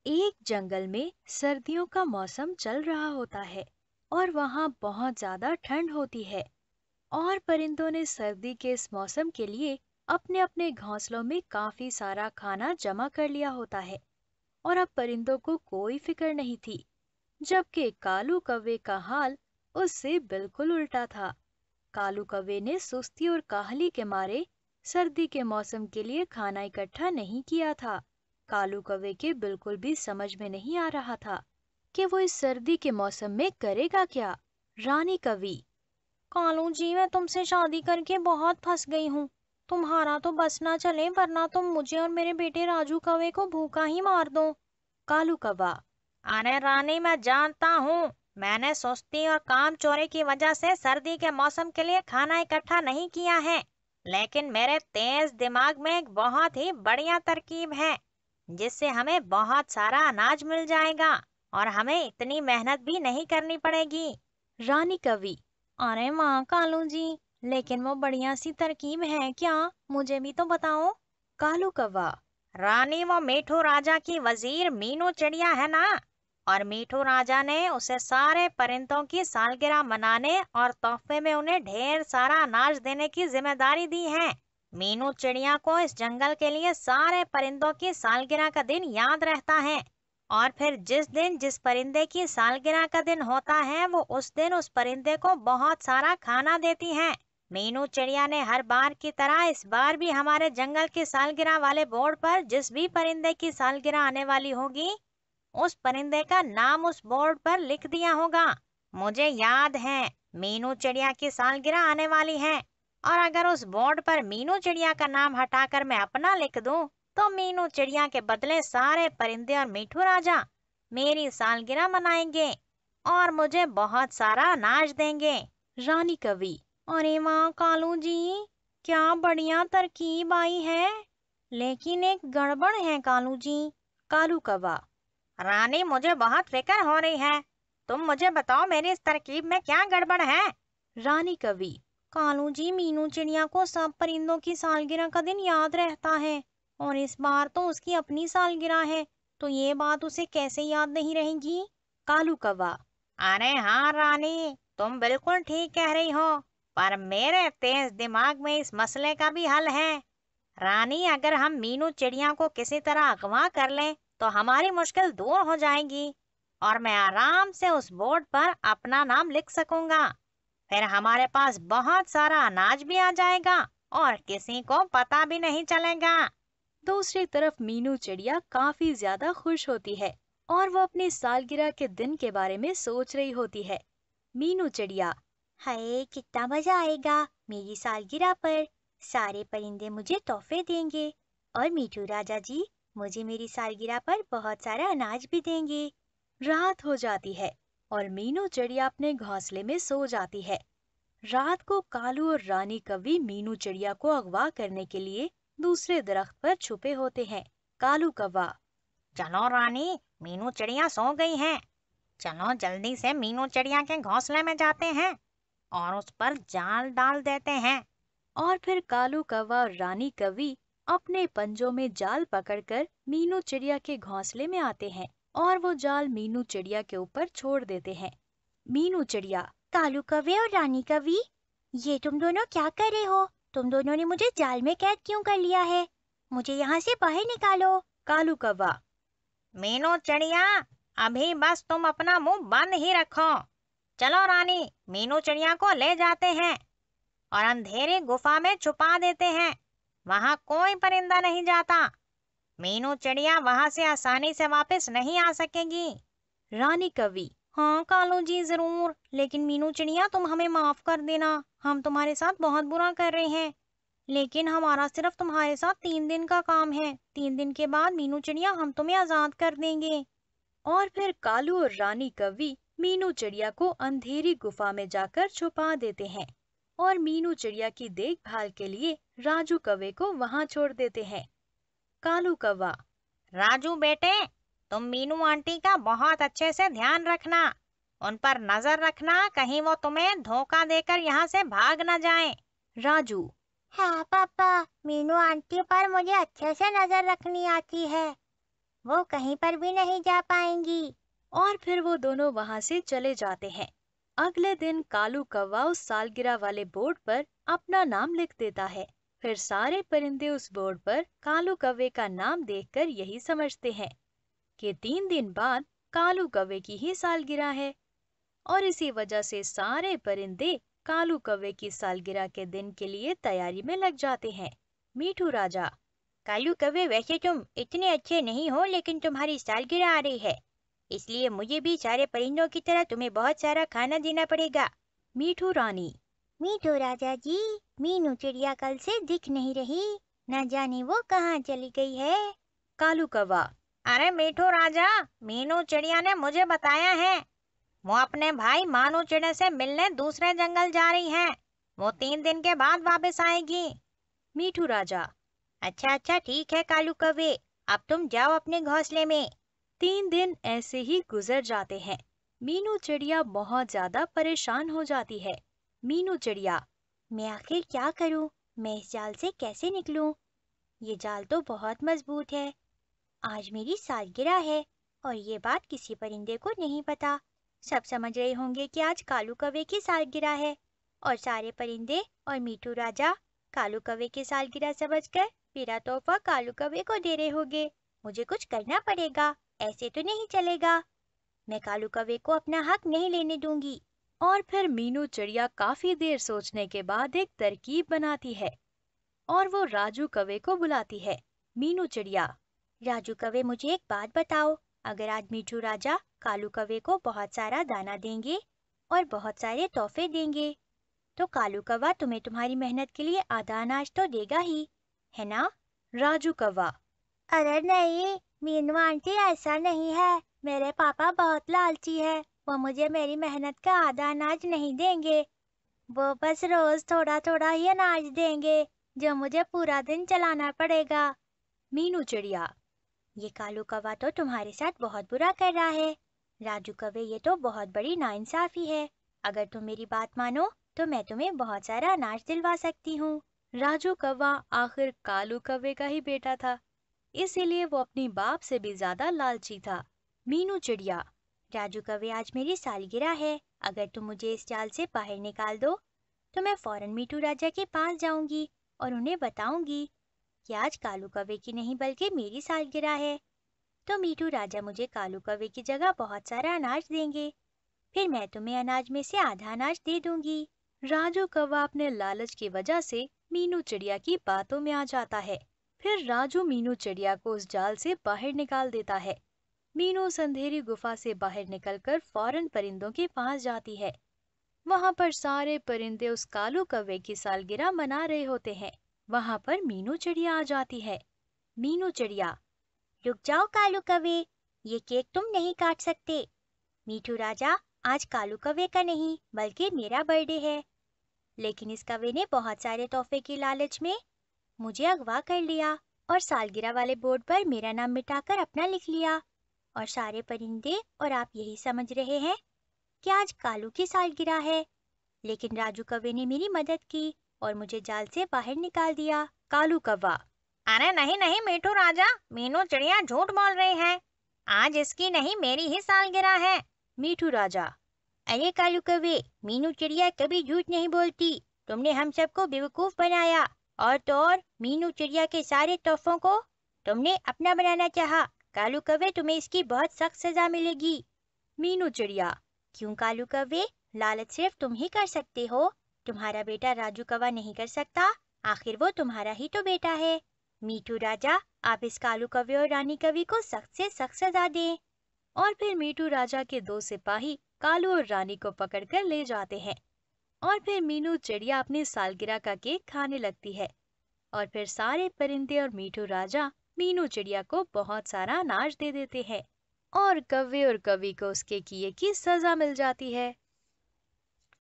एक जंगल में सर्दियों का मौसम चल रहा होता है और वहाँ बहुत ज्यादा ठंड होती है। और परिंदों ने सर्दी के इस मौसम के लिए अपने अपने घोंसलों में काफी सारा खाना जमा कर लिया होता है। और अब परिंदों को कोई फिक्र नहीं थी, जबकि कालू कौवे का हाल उससे बिल्कुल उल्टा था। कालू कौवे ने सुस्ती और काहली के मारे सर्दी के मौसम के लिए खाना इकट्ठा नहीं किया था। कालू कौवे के बिल्कुल भी समझ में नहीं आ रहा था कि वो इस सर्दी के मौसम में करेगा क्या। रानी कवि। कालू जी, मैं तुमसे शादी करके बहुत फंस गई हूँ। तुम्हारा तो बस ना चले, वरना तुम मुझे और मेरे बेटे राजू कौवे को भूखा ही मार दो। कालू कौवा। अरे रानी, मैं जानता हूँ। मैंने सुस्ती और काम चोरी की वजह से सर्दी के मौसम के लिए खाना इकट्ठा नहीं किया है। लेकिन मेरे तेज दिमाग में एक बहुत ही बढ़िया तरकीब है, जिससे हमें बहुत सारा अनाज मिल जाएगा और हमें इतनी मेहनत भी नहीं करनी पड़ेगी। रानी कवि। अरे वाह कालू जी, लेकिन वो बढ़िया सी तरकीब है क्या? मुझे भी तो बताओ। कालू कौवा। रानी, वो मीठू राजा की वजीर मीनू चिड़िया है ना। और मीठू राजा ने उसे सारे परिंदों की सालगिरह मनाने और तोहफे में उन्हें ढेर सारा अनाज देने की जिम्मेदारी दी है। मीनू चिड़िया को इस जंगल के लिए सारे परिंदों की सालगिरह का दिन याद रहता है। और फिर जिस दिन जिस परिंदे की सालगिरह का दिन होता है, वो उस दिन उस परिंदे को बहुत सारा खाना देती है। मीनू चिड़िया ने हर बार की तरह इस बार भी हमारे जंगल की सालगिरह वाले बोर्ड पर जिस भी परिंदे की सालगिरह आने वाली होगी, उस परिंदे का नाम उस बोर्ड पर लिख दिया होगा। मुझे याद है, मीनू चिड़िया की सालगिरह आने वाली है। और अगर उस बोर्ड पर मीनू चिड़िया का नाम हटाकर मैं अपना लिख दूं, तो मीनू चिड़िया के बदले सारे परिंदे और मीठू राजा मेरी सालगिरह मनाएंगे और मुझे बहुत सारा अनाज देंगे। रानी कवि। अरे वाह कालू जी, क्या बढ़िया तरकीब आई है। लेकिन एक गड़बड़ है कालू जी। कालू कौवा। रानी, मुझे बहुत फिक्र हो रही है। तुम मुझे बताओ, मेरी इस तरकीब में क्या गड़बड़ है? रानी कवि। कालू जी, मीनू चिड़िया को सब परिंदों की सालगिरह का दिन याद रहता है, और इस बार तो उसकी अपनी सालगिरह है, तो ये बात उसे कैसे याद नहीं रहेगी? कालू कौवा। अरे हाँ रानी, तुम बिल्कुल ठीक कह रही हो। पर मेरे तेज दिमाग में इस मसले का भी हल है। रानी, अगर हम मीनू चिड़िया को किसी तरह अगवा कर लें, तो हमारी मुश्किल दूर हो जाएगी और मैं आराम से उस बोर्ड पर अपना नाम लिख सकूंगा। फिर हमारे पास बहुत सारा अनाज भी आ जाएगा और किसी को पता भी नहीं चलेगा। दूसरी तरफ मीनू चिड़िया काफी ज्यादा खुश होती है और वो अपनी सालगिरह के दिन के बारे में सोच रही होती है। मीनू चिड़िया। हाय, कितना मजा आएगा मेरी सालगिरह पर। सारे परिंदे मुझे तोहफे देंगे और मीठू राजा जी मुझे मेरी सालगिरह पर बहुत सारा अनाज भी देंगे। रात हो जाती है और मीनू चिड़िया अपने घोंसले में सो जाती है। रात को कालू और रानी कवि मीनू चिड़िया को अगवा करने के लिए दूसरे दरख्त पर छुपे होते हैं। कालू कौवा। चलो रानी, मीनू चिड़िया सो गई है। चलो जल्दी से मीनू चिड़िया के घोंसले में जाते हैं और उस पर जाल डाल देते हैं। और फिर कालू कौवा और रानी कवि अपने पंजों में जाल पकड़कर मीनू चिड़िया के घोंसले में आते हैं और वो जाल मीनू चिड़िया के ऊपर छोड़ देते हैं। मीनू चिड़िया। कालू कौवे और रानी कवि, ये तुम दोनों क्या कर रहे हो? तुम दोनों ने मुझे जाल में कैद क्यों कर लिया है? मुझे यहाँ से बाहर निकालो। कालू कौवा। मीनू चिड़िया, अभी बस तुम अपना मुंह बंद ही रखो। चलो रानी, मीनू चिड़िया को ले जाते हैं और अंधेरी गुफा में छुपा देते हैं। वहां कोई परिंदा नहीं जाता। मीनू चिड़िया वहां से आसानी से वापस नहीं आ सकेगी। रानी कवि। हाँ कालू जी, जरूर। लेकिन मीनू चिड़िया, तुम हमें माफ कर देना। हम तुम्हारे साथ बहुत बुरा कर रहे हैं। लेकिन हमारा सिर्फ तुम्हारे साथ 3 दिन का काम है। 3 दिन के बाद मीनू चिड़िया, हम तुम्हें आजाद कर देंगे। और फिर कालू और रानी कवि मीनू चिड़िया को अंधेरी गुफा में जाकर छुपा देते हैं और मीनू चिड़िया की देखभाल के लिए राजू कौवे को वहां छोड़ देते हैं। कालू कौवा। राजू बेटे, तुम मीनू आंटी का बहुत अच्छे से ध्यान रखना। उन पर नजर रखना, कहीं वो तुम्हें धोखा देकर यहाँ से भाग न जाएं। राजू। हाँ पापा, मीनू आंटी पर मुझे अच्छे से नजर रखनी आती है। वो कहीं पर भी नहीं जा पाएंगी। और फिर वो दोनों वहां से चले जाते हैं। अगले दिन कालू कौवा उस सालगिरह वाले बोर्ड पर अपना नाम लिख देता है। फिर सारे परिंदे उस बोर्ड पर कालू कौवे का नाम देखकर यही समझते हैं कि 3 दिन बाद कालू कौवे की ही सालगिरह है। और इसी वजह से सारे परिंदे कालू कौवे की सालगिरह के दिन के लिए तैयारी में लग जाते हैं। मीठू राजा। कालू कौवे, वैसे तुम इतने अच्छे नहीं हो, लेकिन तुम्हारी सालगिरह आ रही है, इसलिए मुझे भी सारे परिंदों की तरह तुम्हें बहुत सारा खाना देना पड़ेगा। मीठू रानी। मीठू राजा जी, मीनू चिड़िया कल से दिख नहीं रही, न जाने वो कहाँ चली गई है। कालू कौवा। अरे मीठू राजा, मीनू चिड़िया ने मुझे बताया है, वो अपने भाई मानू चिड़िया से मिलने दूसरे जंगल जा रही है। वो 3 दिन के बाद वापस आएगी। मीठू राजा। अच्छा अच्छा, ठीक है कालू कौवे, अब तुम जाओ अपने घोंसले में। 3 दिन ऐसे ही गुजर जाते हैं। मीनू चिड़िया बहुत ज्यादा परेशान हो जाती है। मीनू चिड़िया। मैं आखिर क्या करूं? मैं इस जाल से कैसे निकलूं? ये जाल तो बहुत मजबूत है। आज मेरी सालगिरह है और ये बात किसी परिंदे को नहीं पता। सब समझ रहे होंगे कि आज कालू कौवे की सालगिरह है और सारे परिंदे और मीठू राजा कालू कौवे की सालगिरह समझकर मेरा तोहफा कालू कौवे को दे रहे होंगे। मुझे कुछ करना पड़ेगा, ऐसे तो नहीं चलेगा। मैं कालू कौवे को अपना हक नहीं लेने दूंगी। और फिर मीनू चिड़िया काफी देर सोचने के बाद एक तरकीब बनाती है और वो राजू कौवे को बुलाती है। मीनू चिड़िया। राजू कौवे, मुझे एक बात बताओ, अगर आज मीठू राजा कालू कौवे को बहुत सारा दाना देंगे और बहुत सारे तोहफे देंगे, तो कालू कौवा तुम्हें तुम्हारी मेहनत के लिए आधा अनाज तो देगा ही, है ना? राजू कौवा। अरे नहीं मीनू आंटी, ऐसा नहीं है। मेरे पापा बहुत लालची है, वो मुझे मेरी मेहनत का आधा अनाज नहीं देंगे। वो बस रोज थोड़ा थोड़ा ही अनाज देंगे, जो मुझे पूरा दिन चलाना पड़ेगा। मीनू चिड़िया। ये कालू कौवा तो तुम्हारे साथ बहुत बुरा कर रहा है। राजू कौवे, ये तो बहुत बड़ी नाइंसाफी है। अगर तुम मेरी बात मानो तो मैं तुम्हें बहुत सारा अनाज दिलवा सकती हूँ। राजू कौवा आखिर कालू कौवे का ही बेटा था, इसीलिए वो अपनी बाप से भी ज्यादा लालची था। मीनू चिड़िया। राजू कौवे, आज मेरी सालगिरह है, अगर तुम मुझे इस जाल से बाहर निकाल दो तो मैं फौरन मीठू राजा के पास जाऊंगी और उन्हें बताऊंगी कि आज कालू कौवे की नहीं बल्कि मेरी सालगिरह है। तो मीठू राजा मुझे कालू कौवे की जगह बहुत सारा अनाज देंगे, फिर मैं तुम्हें अनाज में से आधा अनाज दे दूंगी। राजू कौवा अपने लालच की वजह से मीनू चिड़िया की बातों में आ जाता है। फिर राजू मीनू चिड़िया को उस जाल से बाहर निकाल देता है। मीनू उस अंधेरी गुफा से बाहर निकलकर फौरन परिंदों के पास जाती है। वहां पर सारे परिंदे उस कालू कौवे की सालगिरह मना रहे होते हैं। वहां पर मीनू चिड़िया आ जाती है। मीनू चिड़िया। रुक जाओ कालू कौवे, ये केक तुम नहीं काट सकते। मीठू राजा, आज कालू कौवे का नहीं बल्कि मेरा बर्थडे है, लेकिन इस कौवे ने बहुत सारे तोहफे की लालच में मुझे अगवा कर लिया और सालगिरह वाले बोर्ड पर मेरा नाम मिटाकर अपना लिख लिया। और सारे परिंदे और आप यही समझ रहे हैं कि आज कालू की सालगिरह है, लेकिन राजू कौवे ने मेरी मदद की और मुझे जाल से बाहर निकाल दिया। कालू कौवा। अरे नहीं नहीं मीठू राजा, मीनू चिड़िया झूठ बोल रही है, आज इसकी नहीं मेरी ही सालगिरह है। मीठू राजा। अरे कालू कौवे, मीनू चिड़िया कभी झूठ नहीं बोलती। तुमने हम सबको बेवकूफ बनाया और तो और मीनू चिड़िया के सारे तोहफों को तुमने अपना बनाना चाहा। कालू कौवे, तुम्हें इसकी बहुत सख्त सजा मिलेगी। मीनू चिड़िया। क्यों कालू कौवे, लालच सिर्फ तुम ही कर सकते हो, तुम्हारा बेटा राजू कौवा नहीं कर सकता, आखिर वो तुम्हारा ही तो बेटा है। मीठू राजा, आप इस कालू कौवे और रानी कौवे को सख्त से सख्त सजा दें। और फिर मीठू राजा के 2 सिपाही कालू और रानी को पकड़कर ले जाते हैं। और फिर मीनू चिड़िया अपनी सालगिरह का केक खाने लगती है। और फिर सारे परिंदे और मीठू राजा मीनू चिड़िया को बहुत सारा अनाज दे देते हैं और कौवे और कवि को उसके किए की सजा मिल जाती है।